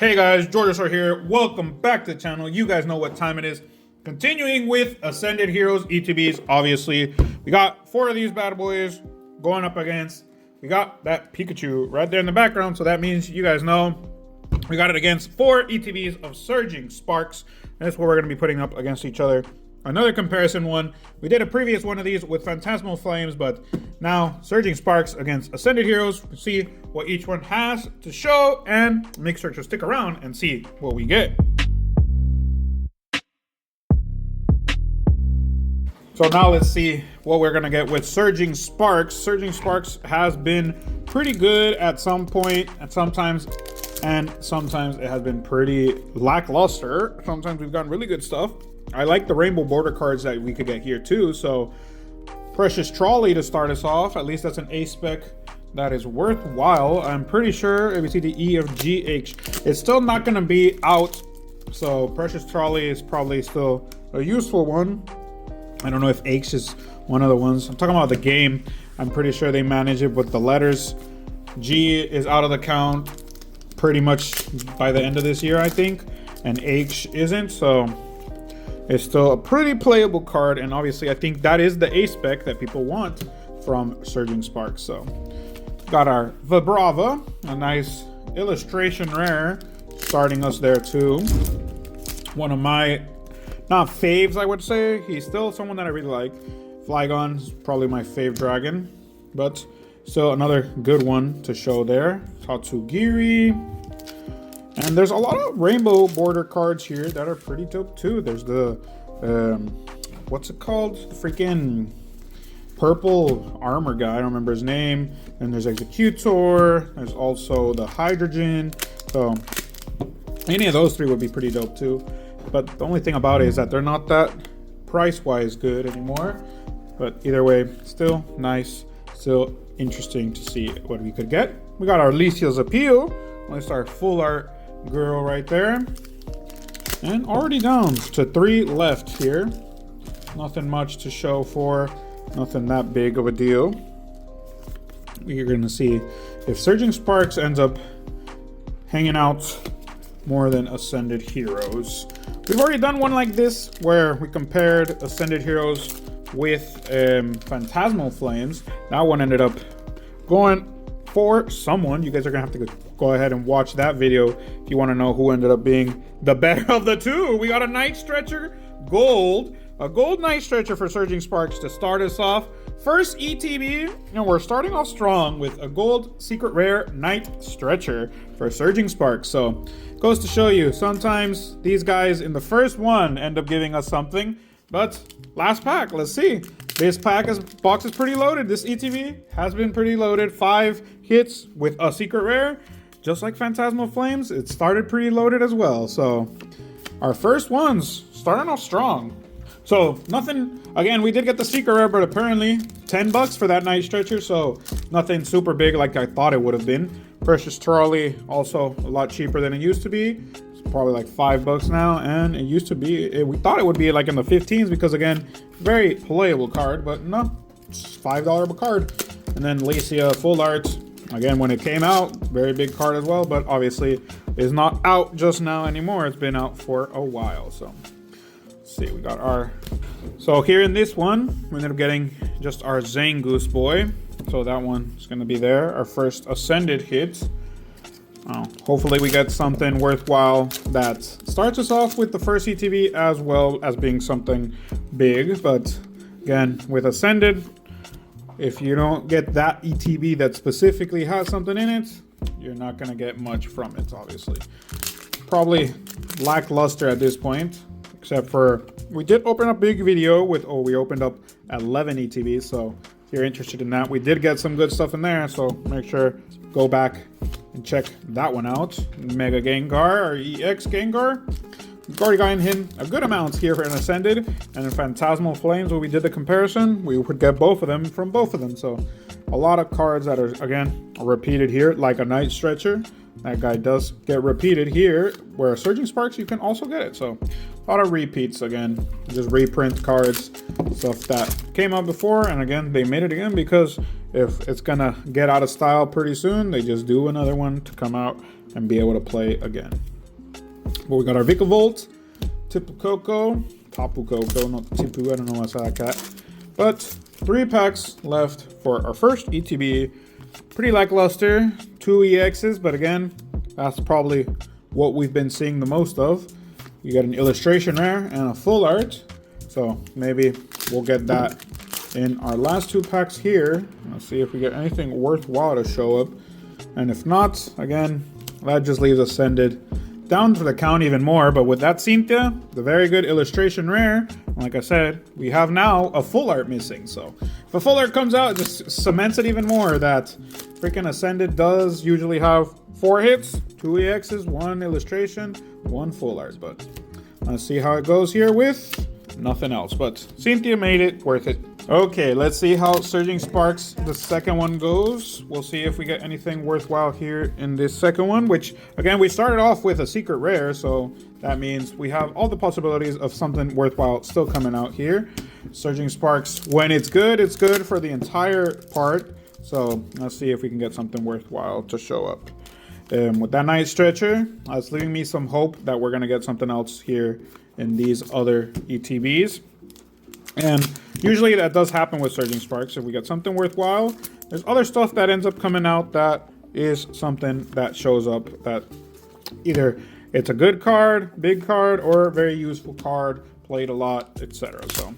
Hey guys, George here. Welcome back to the channel. You guys know what time it is. Continuing with Ascended Heroes ETBs, obviously. We got 4 of these bad boys going up against. We got that Pikachu right there in the background, so that means you guys know we got it against 4 ETBs of Surging Sparks. That's what we're going to be putting up against each other. Another comparison one. We did a previous one of these with Phantasmal Flames, but now Surging Sparks against Ascended Heroes. We'll see what each one has to show and make sure to stick around and see what we get. So now let's see what we're gonna get with Surging Sparks. Surging Sparks has been pretty good at some point, and sometimes it has been pretty lackluster. Sometimes we've gotten really good stuff. I like the rainbow border cards that we could get here too. So Precious Trolley to start us off. At least that's an A spec that is worthwhile. I'm pretty sure if we see the E of GH, it's still not going to be out. So Precious Trolley is probably still a useful one. I don't know if H is one of the ones. I'm talking about the game. I'm pretty sure they manage it with the letters. G is out of the count pretty much by the end of this year, I think. And H isn't. So it's still a pretty playable card, and obviously I think that is the A spec that people want from Surging Sparks. So got our Vibrava, a nice illustration rare, starting us there too. One of my, not faves I would say, he's still someone that I really like. Flygon is probably my fave dragon, but still another good one to show there. Tatsugiri. And there's a lot of rainbow border cards here that are pretty dope too. There's the, what's it called? The freaking purple armor guy. I don't remember his name. And there's Executor. There's also the Hydrogen. So any of those 3 would be pretty dope too. But the only thing about it is that they're not that price-wise good anymore. But either way, still nice. Still interesting to see what we could get. We got our Alicia's Appeal. Let's our full art girl right there, and already down to 3 left here. Nothing much to show for, nothing that big of a deal. We're gonna see if Surging Sparks ends up hanging out more than Ascended Heroes. We've already done one like this where we compared Ascended Heroes with Phantasmal Flames. That one ended up going for someone. You guys are gonna have to go ahead and watch that video if you want to know who ended up being the better of the 2. We got a Night Stretcher Gold, a gold Night Stretcher for Surging Sparks to start us off. First ETB, and we're starting off strong with a gold secret rare Night Stretcher for Surging Sparks. So goes to show you, sometimes these guys in the first one end up giving us something, but last pack, let's see. This box is pretty loaded. This ETB has been pretty loaded. 5 hits with a secret rare. Just like Phantasmal Flames, it started pretty loaded as well. So our first ones starting off strong. So nothing, again, we did get the secret rare, but apparently $10 for that Night Stretcher. So nothing super big like I thought it would have been. Precious Trolley, also a lot cheaper than it used to be. It's probably like $5 now. And it used to be, we thought it would be like in the 15s because again, very playable card, but no, it's $5 card. And then Alicia full art. Again, when it came out, very big card as well, but obviously is not out just now anymore. It's been out for a while. So let's see, we got our, so here in this one, we ended up getting just our Zangoose boy. So that one is gonna be there, our first Ascended hit. Hopefully we get something worthwhile that starts us off with the first ETB as well as being something big. But again, with Ascended, if you don't get that ETB that specifically has something in it, you're not going to get much from it, obviously. Probably lackluster at this point, except for we did open up a big video with, we opened up 11 ETBs. So if you're interested in that, we did get some good stuff in there. So make sure go back and check that one out. Mega Gengar or EX Gengar. We've already gotten him a good amount here for an Ascended, and in Phantasmal Flames, when we did the comparison, we would get both of them from both of them. So a lot of cards that are, again, repeated here, like a Night Stretcher. That guy does get repeated here, where Surging Sparks, you can also get it. So a lot of repeats, again, just reprint cards, stuff that came out before, and again, they made it again because if it's gonna get out of style pretty soon, they just do another one to come out and be able to play again. But we got our Vikavolt, Tapu Koko, not Tipu, I don't know what's that cat. But 3 packs left for our first ETB. Pretty lackluster, 2 EXs, but again, that's probably what we've been seeing the most of. You got an illustration rare and a full art, so maybe we'll get that in our last 2 packs here. Let's see if we get anything worthwhile to show up, and if not, again, that just leaves Ascended down for the count even more. But with that Cynthia, the very good illustration rare, like I said, we have now a full art missing. So if a full art comes out, it just cements it even more that freaking Ascended does usually have 4 hits, 2 EXs, 1 illustration, 1 full art. But let's see how it goes here with nothing else. But Cynthia made it worth it. Okay, let's see how Surging Sparks, the second one, goes. We'll see if we get anything worthwhile here in this second one, which, again, we started off with a secret rare, so that means we have all the possibilities of something worthwhile still coming out here. Surging Sparks, when it's good for the entire part. So let's see if we can get something worthwhile to show up. With that Night Stretcher, that's leaving me some hope that we're going to get something else here in these other ETBs. And usually that does happen with Surging Sparks. If we get something worthwhile, there's other stuff that ends up coming out that is something that shows up that either it's a good card, big card, or a very useful card, played a lot, etc. So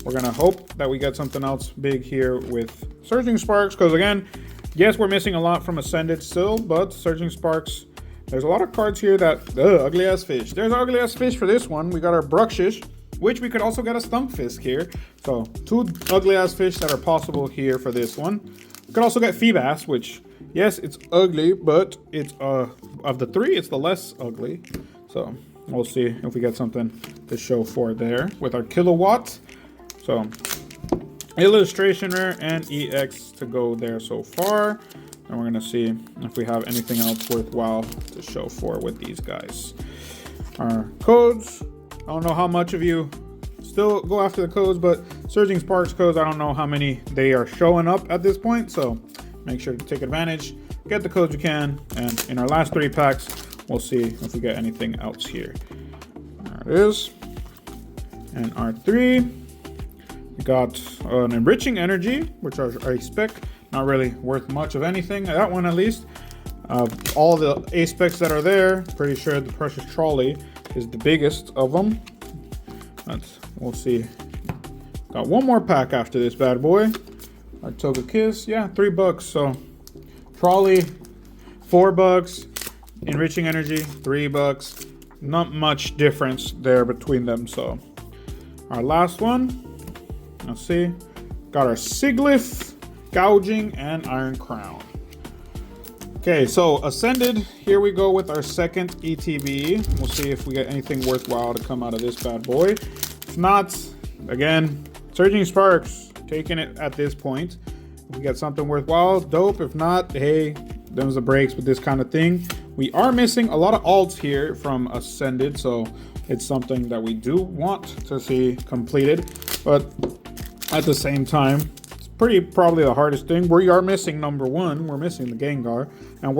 we're going to hope that we get something else big here with Surging Sparks, because again, yes, we're missing a lot from Ascended still, but Surging Sparks, there's a lot of cards here that, ugly ass fish. There's ugly ass fish for this one. We got our Bruxish, which we could also get a Stunkfisk here. So 2 ugly ass fish that are possible here for this one. We could also get Feebas, which, yes, it's ugly, but it's of the 3, it's the less ugly. So we'll see if we get something to show for there with our Kilowatt. So illustration rare and EX to go there so far. And we're gonna see if we have anything else worthwhile to show for with these guys. Our codes, I don't know how much of you still go after the codes, but Surging Sparks codes, I don't know how many they are showing up at this point. So make sure to take advantage, get the codes you can, and in our last 3 packs, we'll see if we get anything else here. There it is. And our 3, we got an Enriching Energy, which I expect not really worth much of anything. That one at least. All the A-specs that are there, pretty sure the Precious Trolley is the biggest of them. We'll see. Got one more pack after this bad boy. Our Togekiss, yeah, $3. So Trolley, $4. Enriching Energy, $3. Not much difference there between them. So our last one, let's see. Got our Sigilyph, Gouging, and Iron Crown. Okay, so Ascended, here we go with our second ETB. We'll see if we get anything worthwhile to come out of this bad boy. If not, again, Surging Sparks, taking it at this point. If we get something worthwhile, dope. If not, hey, them's the breaks with this kind of thing. We are missing a lot of alts here from Ascended, so it's something that we do want to see completed. But at the same time, probably the hardest thing. We are missing number 1. We're missing the Gengar, and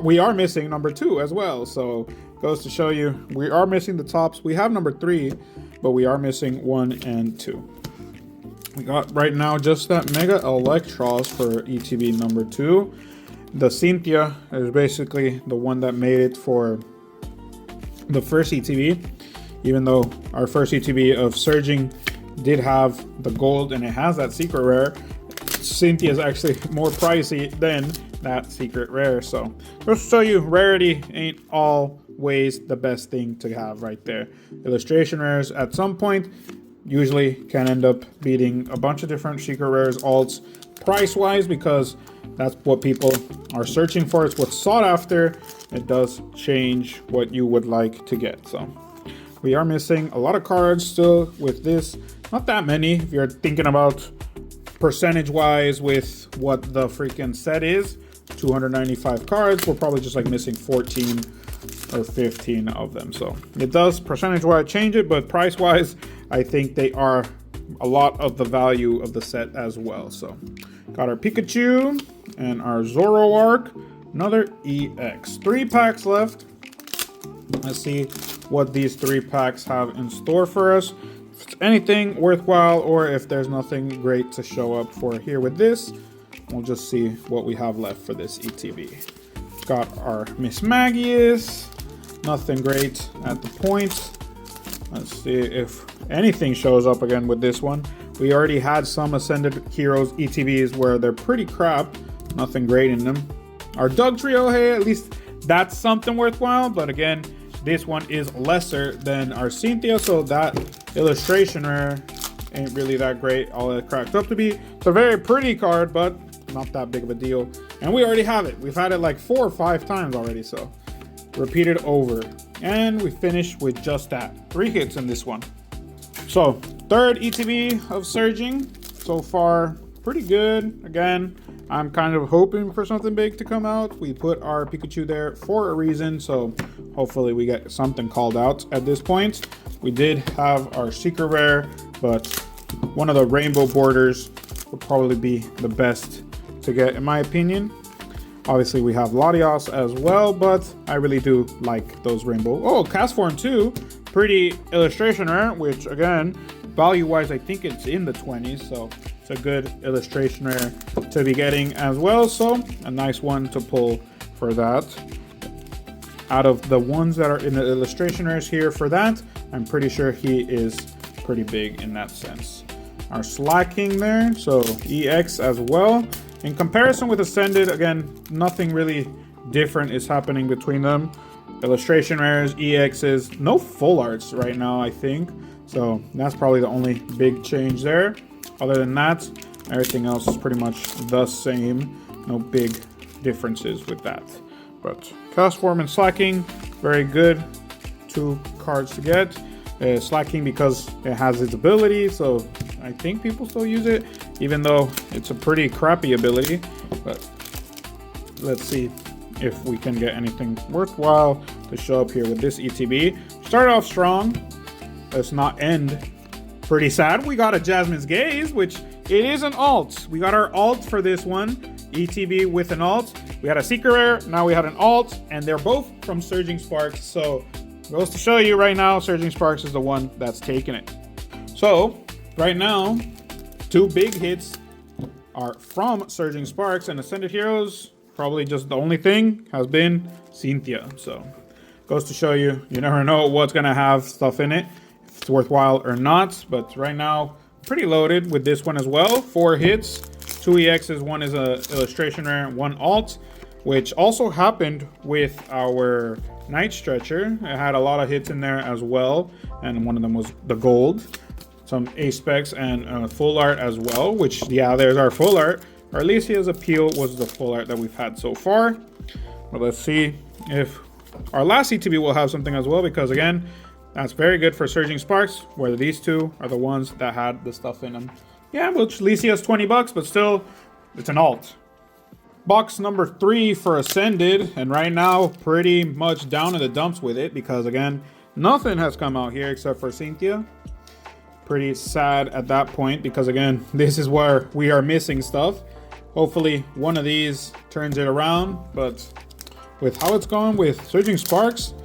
we are missing number 2 as well. So goes to show you, we are missing the tops. We have number 3, but we are missing 1 and 2. We got right now just that Mega Electros for ETB number 2. The Cynthia is basically the one that made it for the first ETB, even though our first ETB of Surging did have the gold and it has that secret rare. Cynthia is actually more pricey than that secret rare. So just to show you, rarity ain't always the best thing to have right there. Illustration rares at some point usually can end up beating a bunch of different secret rares, alts, price wise, because that's what people are searching for. It's what's sought after. It does change what you would like to get. So we are missing a lot of cards still with this. Not that many if you're thinking about percentage wise with what the freaking set is. 295 cards. We're probably just like missing 14 or 15 of them. So it does percentage wise change it, but price wise, I think they are a lot of the value of the set as well. So got our Pikachu and our Zoroark, another EX. 3 packs left. Let's see what these 3 packs have in store for us. If it's anything worthwhile or if there's nothing great to show up for here with this, we'll just see what we have left for this ETB. Got our Miss Magius. Nothing great at the point. Let's see if anything shows up again with this one. We already had some Ascended Heroes ETBs where they're pretty crap. Nothing great in them. Our Doug Trio, hey, at least that's something worthwhile. But again, this one is lesser than our Cynthia, so that illustration rare ain't really that great. All it cracked up to be. It's a very pretty card, but not that big of a deal. And we already have it. We've had it like 4 or 5 times already, so repeat it over. And we finish with just that. 3 hits in this one. So, 3rd ETB of Surging. So far, pretty good. Again, I'm kind of hoping for something big to come out. We put our Pikachu there for a reason, so hopefully we get something called out at this point. We did have our Secret Rare, but one of the rainbow borders would probably be the best to get, in my opinion. Obviously, we have Latios as well, but I really do like those rainbow. Oh, Castform 2, pretty illustration rare, which again, value-wise, I think it's in the 20s, so it's a good illustration rare to be getting as well. So a nice one to pull for that. Out of the ones that are in the illustration rares here for that, I'm pretty sure he is pretty big in that sense. Our Slacking there, so EX as well. In comparison with Ascended, again, nothing really different is happening between them. Illustration rares, EXs, no full arts right now, I think. So that's probably the only big change there. Other than that, everything else is pretty much the same. No big differences with that. But Castform and Slacking, very good. 2 cards to get. Slacking because it has its ability, so I think people still use it, even though it's a pretty crappy ability. But let's see if we can get anything worthwhile to show up here with this ETB. Start off strong. Let's not end pretty sad. We got a Jasmine's Gaze, which it is an alt. We got our alt for this one, ETB with an alt. We had a Secret Rare, now we had an alt, and they're both from Surging Sparks. So goes to show you right now, Surging Sparks is the one that's taking it. So right now, 2 big hits are from Surging Sparks, and Ascended Heroes, probably just the only thing has been Cynthia. So goes to show you, you never know what's gonna have stuff in it, if it's worthwhile or not. But right now, pretty loaded with this one as well. 4 hits, 2 EXs, 1 is a illustration rare, 1 alt, which also happened with our Night Stretcher. It had a lot of hits in there as well, and one of them was the gold. Some A-specs and full art as well, which, yeah, there's our full art. Or Alicia's Appeal was the full art that we've had so far. But let's see if our last ETB will have something as well, because again, that's very good for Surging Sparks, where these 2 are the ones that had the stuff in them. Yeah, which Alicia's 20 bucks, but still, it's an alt. Box number 3 for Ascended, and right now, pretty much down in the dumps with it, because again, nothing has come out here except for Cynthia. Pretty sad at that point, because again, this is where we are missing stuff. Hopefully one of these turns it around, but with how it's going with Surging Sparks,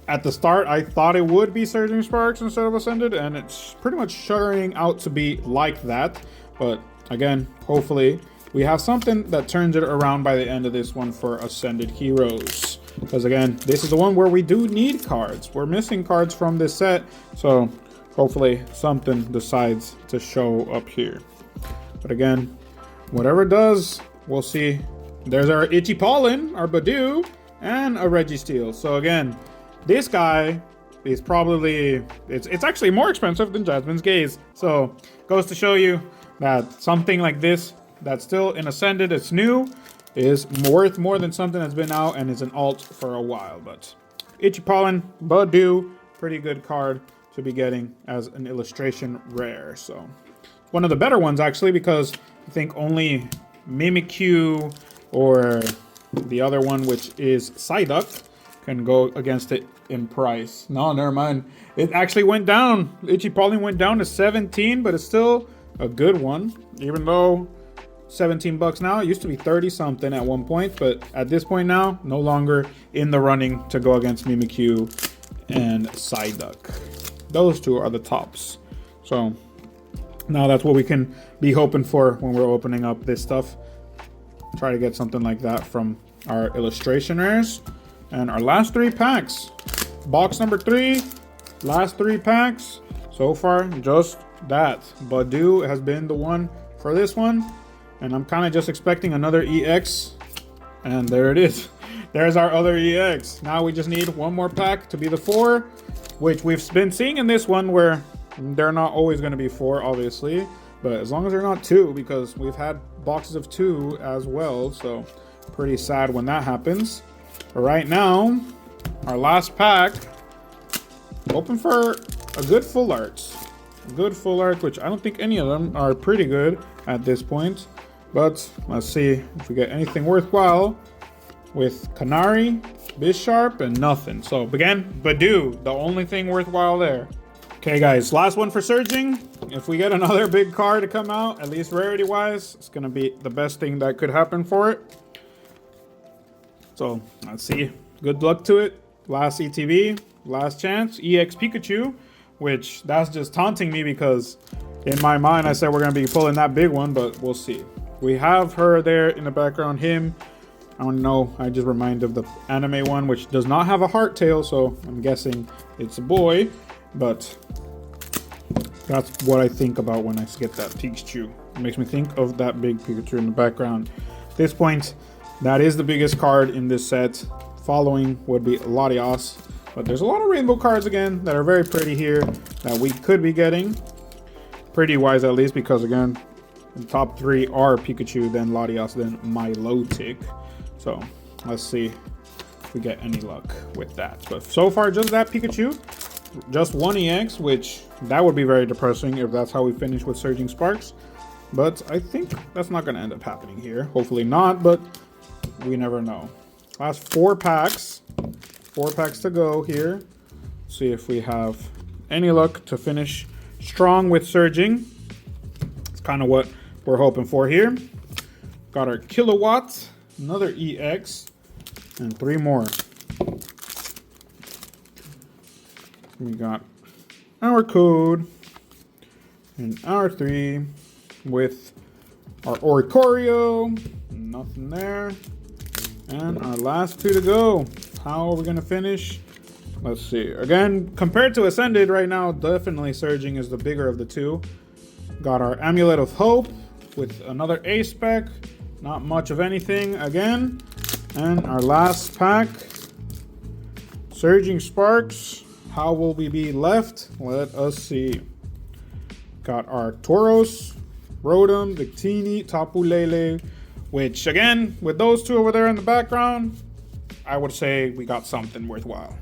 at the start I thought it would be Surging Sparks instead of Ascended, and it's pretty much shuttering out to be like that. But again, hopefully we have something that turns it around by the end of this one for Ascended Heroes, because again, this is the one where we do need cards. We're missing cards from this set, so hopefully something decides to show up here. But again, whatever it does, we'll see. There's our Itchy Pollen, our Badoo, and a Registeel. So again, this guy is probably, it's actually more expensive than Jasmine's Gaze. So goes to show you that something like this, that's still in Ascended, it's new, is worth more than something that's been out and is an alt for a while. But Itchy Pollen, Badoo, pretty good card to be getting as an illustration rare. So one of the better ones actually, because I think only Mimikyu or the other one, which is Psyduck, can go against it in price. No, never mind. It actually went down. Itchy Pollen went down to 17, but it's still a good one, even though 17 bucks now. It used to be 30 something at one point, but at this point now, no longer in the running to go against Mimikyu and Psyduck. Those two are the tops. So now that's what we can be hoping for when we're opening up this stuff. Try to get something like that from our illustration rares. And our last 3 packs. Box number 3, last 3 packs. So far, just that. Badu has been the one for this one. And I'm kind of just expecting another EX. And there it is. There's our other EX. Now we just need one more pack to be the 4, which we've been seeing in this one where they're not always going to be 4, obviously. But as long as they're not 2, because we've had boxes of 2 as well. So pretty sad when that happens. But right now, our last pack, open for a good full art. Good full art, which I don't think any of them are pretty good at this point. But let's see if we get anything worthwhile with Canary, Bisharp, and nothing. So again, Badu, the only thing worthwhile there. Okay guys, last one for Surging. If we get another big card to come out, at least rarity wise, it's gonna be the best thing that could happen for it. So let's see, good luck to it. Last ETB, last chance, EX Pikachu, which that's just taunting me because in my mind I said we're gonna be pulling that big one, but we'll see. We have her there in the background, him. I don't know, I just remind of the anime one, which does not have a heart tail, so I'm guessing it's a boy, but that's what I think about when I get that Pikachu. It makes me think of that big Pikachu in the background. At this point, that is the biggest card in this set. Following would be Latias, but there's a lot of rainbow cards again that are very pretty here that we could be getting. Pretty wise at least, because again, the top 3 are Pikachu, then Latias, then Milotic. So let's see if we get any luck with that. But so far, just that Pikachu, just 1 EX, which that would be very depressing if that's how we finish with Surging Sparks. But I think that's not going to end up happening here. Hopefully not, but we never know. Last 4 packs. 4 packs to go here. See if we have any luck to finish strong with Surging. It's kind of what we're hoping for here. Got our Kilowatt, another EX, and 3 more. We got our code and our 3 with our Oricorio, nothing there, and our last 2 to go. How are we gonna finish? Let's see. Again, compared to Ascended right now, definitely Surging is the bigger of the 2. Got our Amulet of Hope with another A-Spec, not much of anything again, and our last pack, Surging Sparks. How will we be left? Let us see. Got our Tauros, Rotom, Victini, Tapu Lele, which again, with those 2 over there in the background, I would say we got something worthwhile.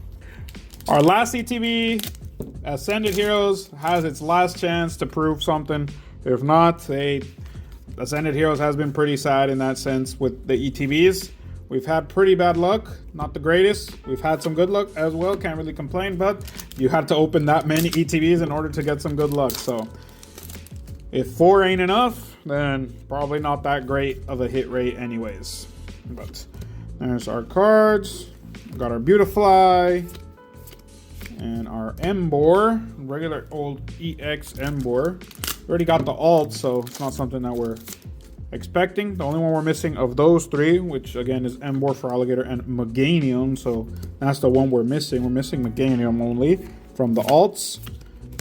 Our last ETB, Ascended Heroes, has its last chance to prove something. If not, Ascended Heroes has been pretty sad in that sense with the ETBs. We've had pretty bad luck, not the greatest. We've had some good luck as well, can't really complain, but you had to open that many ETBs in order to get some good luck. So if 4 ain't enough, then probably not that great of a hit rate anyways. But there's our cards. Got our Beautifly and our Emboar, regular old EX Emboar. We already got the alt, so it's not something that we're expecting. The only one we're missing of those 3, which again is Emboar, for Alligator, and Meganium. So that's the one we're missing. We're missing Meganium only from the alts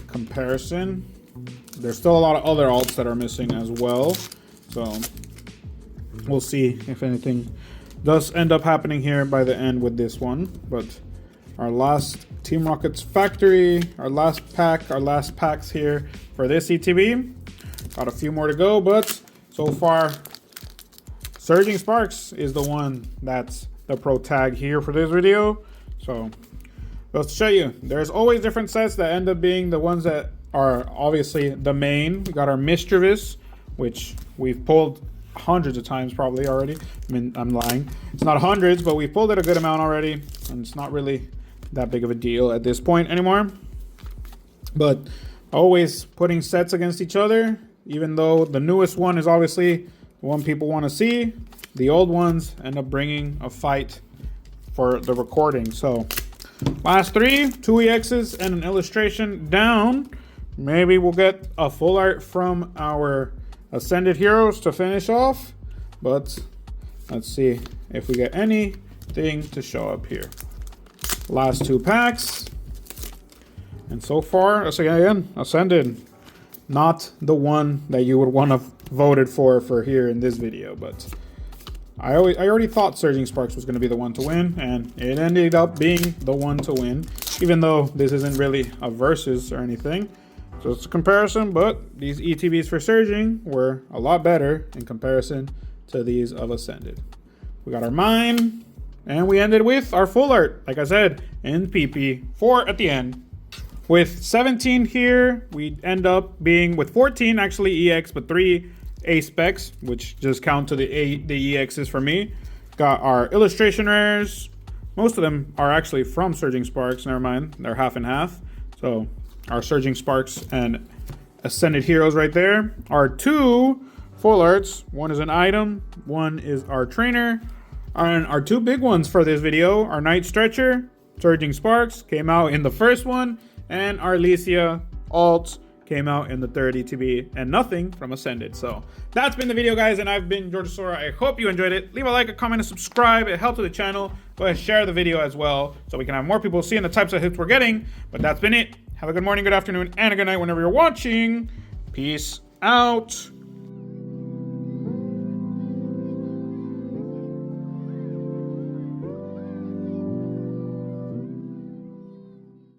comparison. There's still a lot of other alts that are missing as well. So we'll see if anything does end up happening here by the end with this one. But our last Team Rocket's Factory, our last packs here for this ETB. Got a few more to go, but so far, Surging Sparks is the one that's the pro tag here for this video. So let's show you. There's always different sets that end up being the ones that are obviously the main. We got our Mischievous, which we've pulled hundreds of times probably already. I mean, I'm lying. It's not hundreds, but we've pulled it a good amount already. And it's not really that big of a deal at this point anymore. But always putting sets against each other, even though the newest one is obviously one people want to see. The old ones end up bringing a fight for the recording. So last 3, 2 EXs and an illustration down. Maybe we'll get a full art from our Ascended Heroes to finish off. But let's see if we get anything to show up here. Last 2 packs. And so far, again, Ascended. Not the one that you would want to voted for here in this video, but I already thought Surging Sparks was going to be the one to win, and it ended up being the one to win, even though this isn't really a versus or anything. So it's a comparison, but these ETBs for Surging were a lot better in comparison to these of Ascended. We got our mine, and we ended with our full art, like I said, in PP, 4 at the end. With 17 here, we end up being with 14 actually EX, but 3 A specs, which just count to the EXs for me. Got our illustration rares. Most of them are actually from Surging Sparks. Never mind, they're half and half. So our Surging Sparks and Ascended Heroes right there. Our 2 full arts. One is an item, one is our trainer. And our 2 big ones for this video, our Night Stretcher, Surging Sparks, came out in the first one. And our Alicia alt came out in the 3rd ETB, and nothing from Ascended. So that's been the video, guys, and I've been George Sora. I hope you enjoyed it. Leave a like, a comment, and subscribe. It helps with the channel. Go ahead and share the video as well so we can have more people seeing the types of hits we're getting. But that's been it. Have a good morning, good afternoon, and a good night whenever you're watching. Peace out.